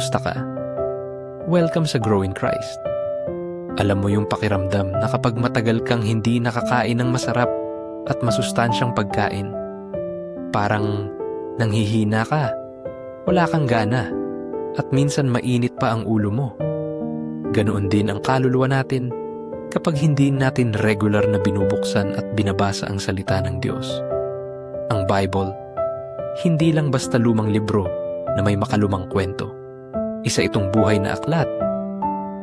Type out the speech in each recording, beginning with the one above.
Kamusta ka? Welcome sa Grow in Christ. Alam mo yung pakiramdam na kapag matagal kang hindi nakakain ng masarap at masustansyang pagkain, parang nanghihina ka, wala kang gana, at minsan mainit pa ang ulo mo. Ganoon din ang kaluluwa natin kapag hindi natin regular na binubuksan at binabasa ang salita ng Diyos. Ang Bible, hindi lang basta lumang libro na may makalumang kwento. Isa itong buhay na aklat.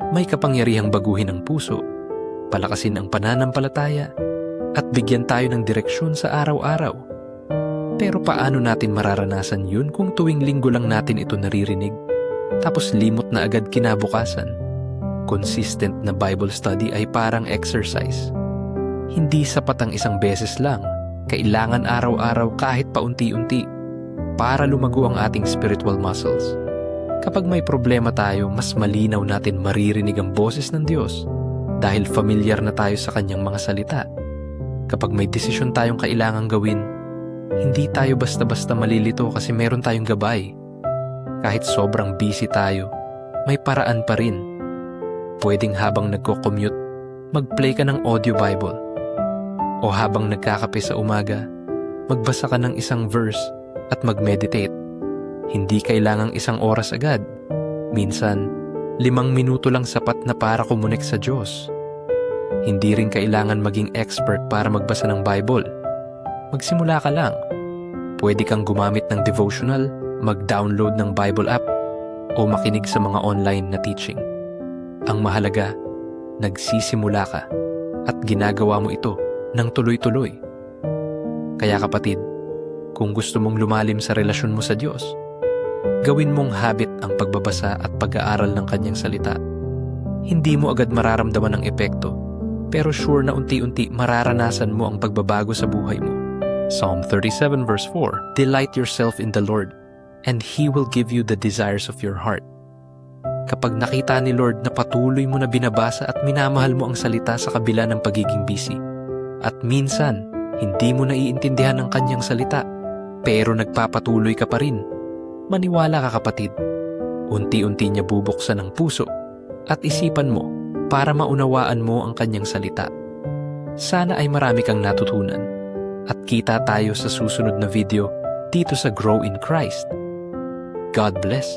May kapangyarihang baguhin ang puso, palakasin ang pananampalataya, at bigyan tayo ng direksyon sa araw-araw. Pero paano natin mararanasan yun kung tuwing linggo lang natin ito naririnig, tapos limot na agad kinabukasan? Consistent na Bible study ay parang exercise. Hindi sapat ang isang beses lang, kailangan araw-araw kahit paunti-unti para lumago ang ating spiritual muscles. Kapag may problema tayo, mas malinaw natin maririnig ang boses ng Diyos dahil familiar na tayo sa Kanyang mga salita. Kapag may desisyon tayong kailangang gawin, hindi tayo basta-basta malilito kasi meron tayong gabay. Kahit sobrang busy tayo, may paraan pa rin. Pwedeng habang nagko-commute, mag-play ka ng audio Bible. O habang nagkakape sa umaga, magbasa ka ng isang verse at mag-meditate. Hindi kailangang 1 oras agad. Minsan, 5 minuto lang sapat na para kumunik sa Diyos. Hindi rin kailangan maging expert para magbasa ng Bible. Magsimula ka lang. Pwede kang gumamit ng devotional, mag-download ng Bible app, o makinig sa mga online na teaching. Ang mahalaga, nagsisimula ka at ginagawa mo ito ng tuloy-tuloy. Kaya kapatid, kung gusto mong lumalim sa relasyon mo sa Diyos, gawin mong habit ang pagbabasa at pag-aaral ng Kanyang salita. Hindi mo agad mararamdaman ang epekto, pero sure na unti-unti mararanasan mo ang pagbabago sa buhay mo. Psalm 37 verse 4, Delight yourself in the Lord, and He will give you the desires of your heart. Kapag nakita ni Lord na patuloy mo na binabasa at minamahal mo ang salita sa kabila ng pagiging busy, at minsan, hindi mo naiintindihan ang Kanyang salita, pero nagpapatuloy ka pa rin, maniwala ka kapatid, unti-unti niya bubuksan ang puso at isipan mo para maunawaan mo ang Kanyang salita. Sana ay marami kang natutunan at kita tayo sa susunod na video dito sa Grow in Christ. God bless.